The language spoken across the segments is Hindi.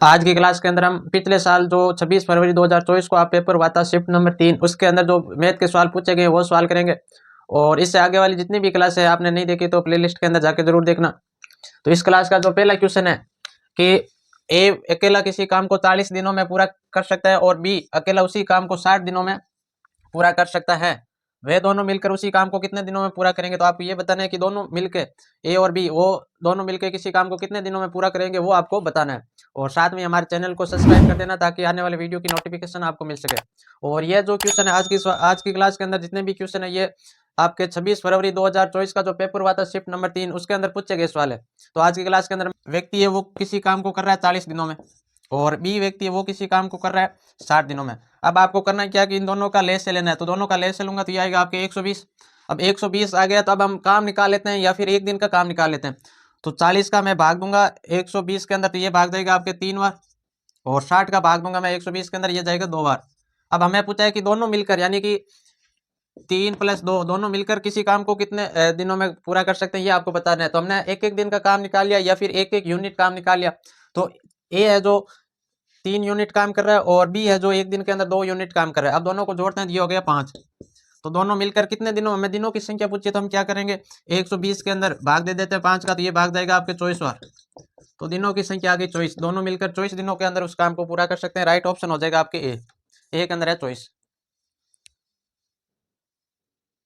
आज की क्लास के अंदर हम पिछले साल जो 26 फरवरी 2024 को आप पेपर हुआ था शिफ्ट नंबर 3 उसके अंदर जो मैथ के सवाल पूछे गए वो सवाल करेंगे। और इससे आगे वाली जितनी भी क्लास है आपने नहीं देखी तो प्लेलिस्ट के अंदर जाके जरूर देखना। तो इस क्लास का जो पहला क्वेश्चन है कि ए अकेला किसी काम को 40 दिनों में पूरा कर सकता है और बी अकेला उसी काम को 60 दिनों में पूरा कर सकता है। वे दोनों मिलकर उसी काम को कितने दिनों में पूरा करेंगे। तो आपको ये बताना है कि दोनों मिलकर ए और बी वो दोनों मिलकर किसी काम को कितने दिनों में पूरा करेंगे वो आपको बताना है। और साथ में हमारे चैनल को सब्सक्राइब कर देना ताकि आने वाले वीडियो की नोटिफिकेशन आपको मिल सके। और ये जो क्वेश्चन है आज की क्लास के अंदर जितने भी क्वेश्चन है ये आपके 26 फरवरी 2024 का जो पेपर हुआ था शिफ्ट नंबर 3 उसके अंदर पूछे गए सवाल है। तो आज की क्लास के अंदर व्यक्ति है वो किसी काम को कर रहा है 40 दिनों में और बी व्यक्ति है वो किसी काम को कर रहा है 60 दिनों में। अब आपको करना है क्या कि इन दोनों का लेस से लेना है। तो दोनों का लेस से लूंगा तो ये आएगा आपके 120। अब 120 आ गया तो अब हम काम निकाल लेते हैं या फिर एक दिन का काम निकाल लेते हैं। तो 40 का मैं भाग दूंगा 120 के अंदर तो ये भाग जाएगा आपके 3 बार और 60 का भाग दूंगा मैं 120 के अंदर ये जाएगा 2 बार। अब हमें पूछा है कि दोनों मिलकर यानी कि 3 + 2 दोनों मिलकर किसी काम को कितने दिनों में पूरा कर सकते हैं ये आपको बताना है। तो हमने एक एक दिन का काम निकाल लिया या फिर एक एक यूनिट काम निकाल लिया। तो ए है जो 3 यूनिट काम कर रहा है और बी है जो एक दिन के अंदर 2 यूनिट काम कर रहा है। अब दोनों को जोड़ते हैं ये हो गया 5। तो दोनों मिलकर कितने दिनों में दिनों की संख्या पूछिए तो हम क्या करेंगे 120 के अंदर भाग दे देते हैं 5 का तो ये भाग जाएगा आपके 24 बार। तो दिनों की संख्या आ गई 24। दोनों मिलकर 24 दिनों के अंदर उस काम को पूरा कर सकते हैं। राइट ऑप्शन हो जाएगा आपके ए के अंदर है 24।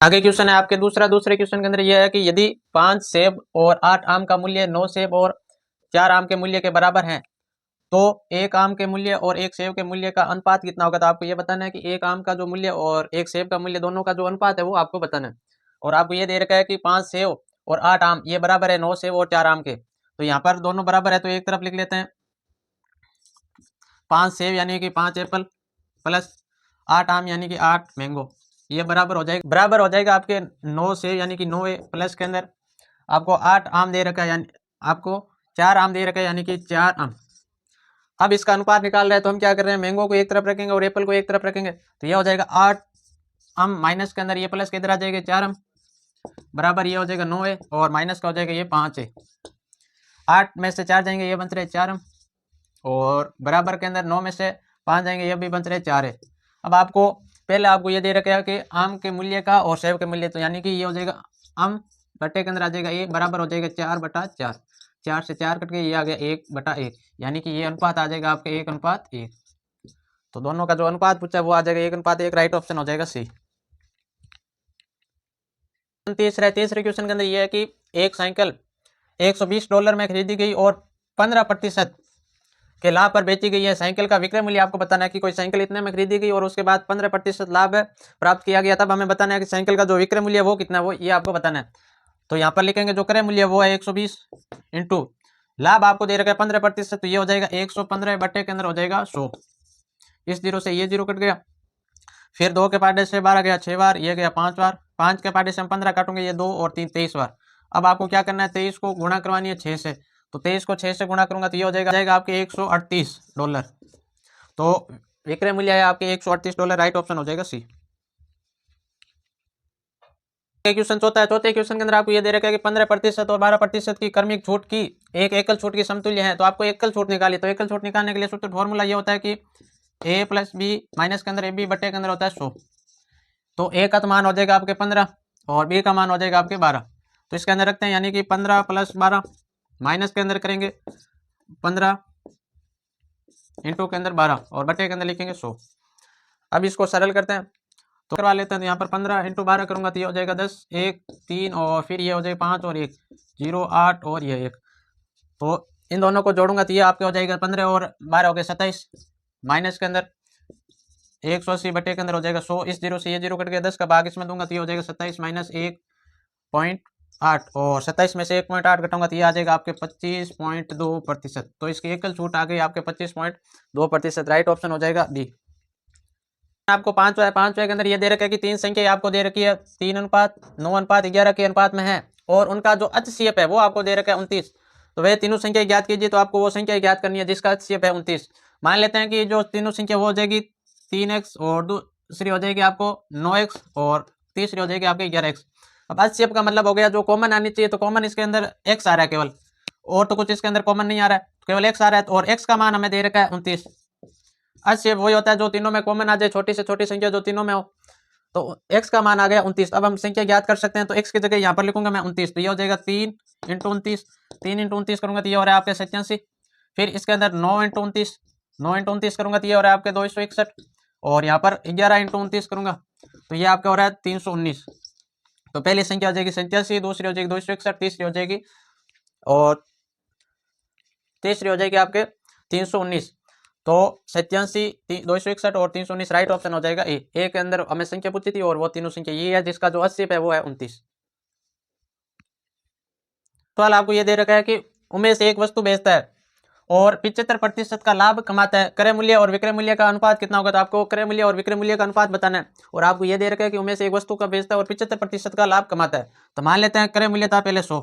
आगे क्वेश्चन है आपके दूसरे क्वेश्चन के अंदर यह है कि यदि 5 सेब और 8 आम का मूल्य 9 सेब और 4 आम के मूल्य के बराबर है तो एक आम के मूल्य और एक सेब के मूल्य का अनुपात कितना होगा। तो आपको ये बताना है कि एक आम का जो मूल्य और एक सेब का मूल्य दोनों का जो अनुपात है वो आपको बताना है। और आपको ये दे रखा है कि 5 सेब और 8 आम ये बराबर है 9 सेब और 4 आम के। तो यहाँ पर दोनों बराबर है तो एक तरफ लिख लेते हैं 5 सेब यानी कि 5 एप्पल प्लस 8 आम यानी कि 8 मैंगो ये बराबर हो जाएगा आपके 9 सेब यानी कि 9 प्लस के अंदर आपको 8 आम दे रखा है यानी आपको 4 आम दे रखा है यानी कि 4 आम। अब इसका अनुपात निकाल रहे हैं तो हम क्या कर रहे हैं मैंगो को एक तरफ रखेंगे और एप्पल को एक तरफ रखेंगे तो यह हो जाएगा 8 आम माइनस के अंदर ये प्लस के इधर आ जाएगा 4 आम बराबर ये हो जाएगा 9 है और माइनस का हो जाएगा ये 5 है। 8 में से 4 जाएंगे ये बन रहे 4 आम और बराबर के अंदर 9 में से 5 जाएंगे ये भी बन रहे 4 है। अब आपको पहले आपको ये दे रखा है कि आम के मूल्य का और सेब के मूल्य तो यानी कि ये हो जाएगा आम बटे के अंदर आ जाएगा ये बराबर हो जाएगा 4/4। 4 से 4 कट के ये आ गया 1/1 यानी कि ये अनुपात आ जाएगा आपके 1:1। तो दोनों का जो अनुपात पूछा वो आ जाएगा 1:1। राइट ऑप्शन हो जाएगा सी। तीसरे क्वेश्चन के अंदर ये है कि एक साइकिल $120 में खरीदी गई और 15% के लाभ पर बेची गई है। साइकिल का विक्रय मूल्य आपको बताना है कि कोई साइकिल इतने में खरीदी गई और उसके बाद 15% लाभ प्राप्त किया गया। तब हमें बताना है कि साइकिल का जो विक्रय मूल्य है वो कितना है वो ये आपको बताना है। तो यहाँ पर लिखेंगे जो क्रय मूल्य वो है 120 इंटू लाभ आपको दे रखा है 15% तो ये हो जाएगा 115 बटे के अंदर हो जाएगा 100। इस 0 से ये 0 कट गया फिर 2 के पार्टे से 12 गया 6 बार ये गया 5 बार 5 के पार्टे से हम 15 काटूंगे ये 2 और 3 23 बार। अब आपको क्या करना है 23 को गुणा करवानी है 6 से तो 23 को 6 से गुणा करूंगा तो ये हो जाएगा आपके $138। तो विक्रय मूल्य है आपके $138। राइट ऑप्शन हो जाएगा सी। क्वेश्चन चौथे क्वेश्चन के अंदर आपको ये दे रखा है कि 15% और 12% की क्रमिक छूट की एक एकल छूट की समतुल्य है। तो आपको एकल छूट निकाली तो एकल छूट निकालने के लिए सूत्र फॉर्मूला ये होता है कि a + b माइनस के अंदर ab बटे के अंदर होता है 100। तो a का तो मान हो जाएगा आपके 15 और b का मान हो जाएगा आपके 12। तो इसके अंदर रखते हैं यानी कि 15 + 12 माइनस के अंदर करेंगे 15 इंटू के अंदर 12 और बटे के अंदर लिखेंगे 100। अब इसको सरल करते हैं तो करवा लेते हैं। तो यहाँ पर 15 इंटू 12 करूँगा तो ये हो जाएगा 10 1 3 और फिर ये हो जाएगा 5 और 1 0 8 और ये 1। तो इन दोनों को जोड़ूंगा तो ये आपके हो जाएगा 15 और 12 हो गए 27 माइनस के अंदर 180 बटे के अंदर हो जाएगा 100। इस 0 से ये 0 कट गया 10 का भाग इसमें दूंगा तो ये हो जाएगा 27 माइनस 1.8 और 27 में से 1.8 घटाऊंगा तो ये आ जाएगा आपके 25.2%। तो इसकी एकल छूट आ गई आपके 25.2%। राइट ऑप्शन हो जाएगा बी। आपको पांचवे के अंदर ये दे रखा है कि 3 संख्या आपको दे रखी है 3:9:11 के अनुपात में है और उनका जो HCF है वो आपको दे रखा है 29। तो वह तीनों संख्या ज्ञात कीजिए। तो आपको वो संख्या ज्ञात करनी है जिसका HCF है 29। मान लेते हैं कि जो तीनों संख्या वो हो जाएगी 3x और दूसरी हो जाएगी आपको 9x और तीसरी हो जाएगी आपकी 11x। अब HCF का मतलब हो गया जो कॉमन आनी चाहिए तो कॉमन इसके अंदर x आ रहा है केवल और तो कुछ इसके अंदर कॉमन नहीं आ रहा है। केवल x आ रहा है और x का मान हमें दे रखा है 29। अच्छा वही होता है जो तीनों में कॉमन आ जाए, छोटी से छोटी संख्या जो तीनों में हो, तो x का मान आ गया 29। अब हम संख्या ज्ञात कर सकते हैं, तो x की जगह यहाँ पर लिखूंगा मैं 29, तो ये हो जाएगा 3 × 29, 3 × 29 करूंगा तो ये हो रहा है आपके 87। फिर इसके अंदर 9 × 29, 9 × 29 करूंगा तो ये हो रहा है आपके 261, और यहाँ पर 11 × 29 करूंगा तो ये आपका हो रहा है 319। तो पहली संख्या हो जाएगी 87, दूसरी हो जाएगी 261, तीसरी हो जाएगी और तीसरी हो जाएगी आपके 319। तो 87, 261 और 319 राइट ऑप्शन हो जाएगा ए। ए के अंदर हमें संख्या पूछी थी और वो तीनों संख्या ये है, जिसका जो 80 है वो है 29। सवाल आपको ये दे रखा है कि उमेश एक वस्तु बेचता है और 75% का लाभ कमाता है, क्रय मूल्य और विक्रय मूल्य का अनुपात कितना होगा। तो आपको क्रय मूल्य और विक्रय मूल्य का अनुपात बताना है, और आपको ये दे रखा है कि उमेश एक वस्तु का बेचता है और 75% का लाभ कमाता है। तो मान लेते हैं क्रय मूल्य था पहले 100,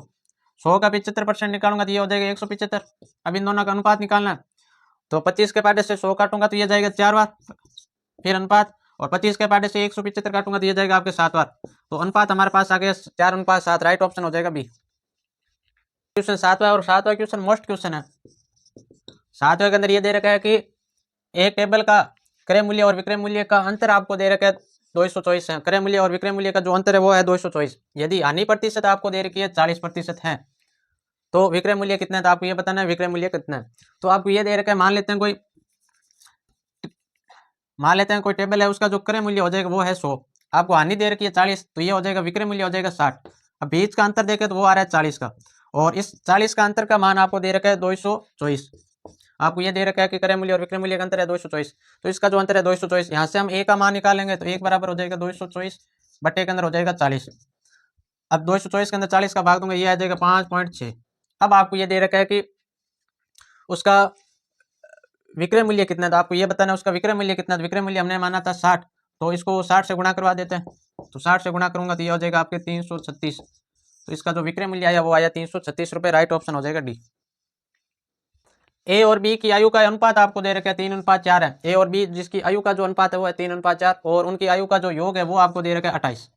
100 का 75% निकालूंगा तो ये हो जाएगा 175। अब इन दोनों का अनुपात निकालना है, तो 25 के पाटे से 100 काटूंगा तो ये जाएगा 4 बार, फिर अनुपात, और 25 के पाटे से 175 काटूंगा तो ये जाएगा आपके 7 बार। तो अनुपात हमारे पास आ गया 4:7, राइट ऑप्शन हो जाएगा बी। क्वेश्चन 7वां, और 7वां क्वेश्चन मोस्ट क्वेश्चन है। 7वें के अंदर ये दे रखा है कि एक टेबल का क्रय मूल्य और विक्रय मूल्य का अंतर आपको दे रखा है 224 है। क्रय मूल्य और विक्रय मूल्य का जो अंतर है वो है 224। यदि हानि प्रतिशत आपको दे रखी है 40% है, तो विक्रय मूल्य कितना है, तो आपको ये बताना है विक्रय मूल्य कितना है। तो आपको ये दे रखा है, मान लेते हैं कोई टेबल है, उसका जो क्रय मूल्य हो जाएगा वो है 100, आपको हानि दे रखी है 40, तो ये हो जाएगा विक्रय मूल्य हो जाएगा 60। अब बीच का अंतर देखें तो वो आ रहा है 40 का, और इस 40 का अंतर का मान आपको दे रखा है 224। आपको ये दे रखा है कि क्रय मूल्य और विक्रय मूल्य का अंतर है 224, तो इसका जो अंतर है 224, यहाँ से हम ए का मान निकालेंगे तो 1 बराबर हो जाएगा 224 बटे के अंदर हो जाएगा 40। अब 224 के अंदर 40 का भाग दूंगा, ये आ जाएगा 5.6। अब आपको ये दे रखा है कि उसका विक्रय मूल्य कितना है, तो आपको ये बताना है उसका विक्रय मूल्य कितना है। विक्रय मूल्य हमने माना था 60, तो इसको 60 से गुणा करवा देते हैं, तो 60 से गुणा करूंगा तो ये हो जाएगा आपके 336। तो इसका जो विक्रय मूल्य आया वो आया 336 रुपये, राइट ऑप्शन हो जाएगा डी। ए और बी की आयु का अनुपात आपको दे रखा है 3:4 है। ए और बी जिसकी आयु का जो अनुपात है वो है 3:4, और उनकी आयु का जो योग है वो आपको दे रखा है 28।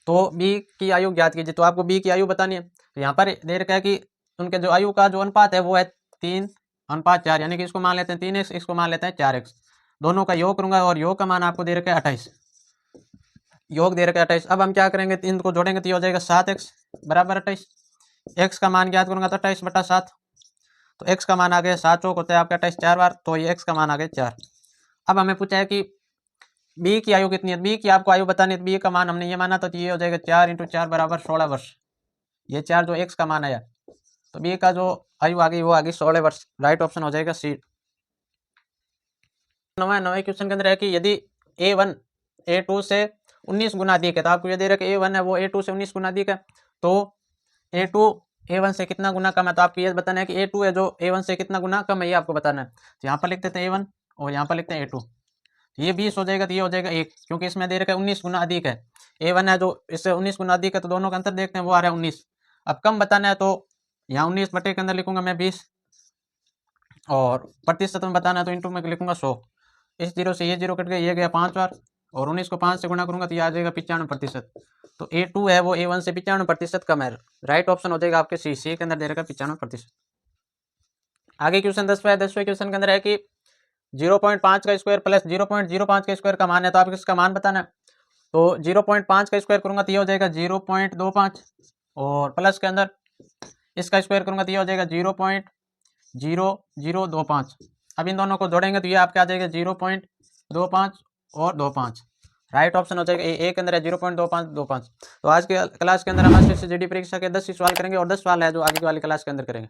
तो बी की आयु ज्ञात कीजिए, तो आपको बी की आयु बतानी है। तो यहाँ पर दे रखा है कि उनके जो आयु का जो अनुपात है वो है 3:4, यानी कि इसको मान लेते हैं 3x, इसको मान लेते हैं 4x, दोनों का योग करूंगा और योग का मान आपको दे रखा है 28, योग दे रखा है 28। अब हम क्या करेंगे, इनको जोड़ेंगे तो ये हो जाएगा 7x बराबर 28। x का मान ज्ञात करूंगा तो 28/7, तो x का मान आ गया 7 चौक होता है आपका 28 4 बार, तो ये x का मान आ गया 4। अब हमें पूछा है कि b की आयु कितनी है, b की आपको आयु बतानी है। b का मान हमने ये माना तो ये हो जाएगा 4 × 4 बराबर 16 वर्ष। ये 4 जो x का मान आया, तो b का जो आयु आ गई वो आ गई 16 वर्ष, राइट ऑप्शन हो जाएगा सी। नवे क्वेश्चन के अंदर है कि यदि a1 a2 से 19 गुना अधिक है, तो आपको ये दे रखा है a1 है वो a2 से 19 गुना अधिक है, तो a2 a1 से कितना गुना कम है। तो आपको ये बताना है कि a2 है जो a1 से कितना गुना कम है, ये आपको बताना है। तो यहाँ पर लिख देते हैं a1 और यहाँ पर लिखते हैं a2, ये 20 हो जाएगा तो ये हो जाएगा 1, क्योंकि इसमें दे रखा है 19 गुना अधिक है। a1 है जो इससे 19 गुना अधिक है, तो दोनों का अंतर देखते हैं वो आ रहा है 19। अब कम बताना है तो यहाँ 19 बटे के अंदर लिखूंगा मैं 20, और प्रतिशत में बताना है तो इंटू में लिखूंगा 100। इस 0 से ये 0 कट गया, ये गया 5 बार, और 19 को 5 से गुणा करूंगा तो ये आ जाएगा 95%। तो a2 है वो a1 से 95% कम है, राइट ऑप्शन हो जाएगा आपके सी के अंदर दे रखा 95%। आगे क्वेश्चन 10वें क्वेश्चन के अंदर है कि 0.5 का स्क्वायर प्लस 0.05 का स्क्वायर का मान है, तो आपको इसका मान बताना है। तो 0.5 का स्क्वायर करूंगा तो ये हो जाएगा 0.25, और प्लस के अंदर इसका स्क्वायर करूंगा तो ये हो जाएगा 0.0025। अब इन दोनों को जोड़ेंगे तो ये आपके आ जाएगा 0.25 और 25, राइट ऑप्शन हो जाएगा ए के अंदर है 0.2525। तो आज के क्लास के अंदर हम SSC GD परीक्षा के 10 सवाल करेंगे और 10 सवाल है जो आगे वाली क्लास के अंदर करेंगे।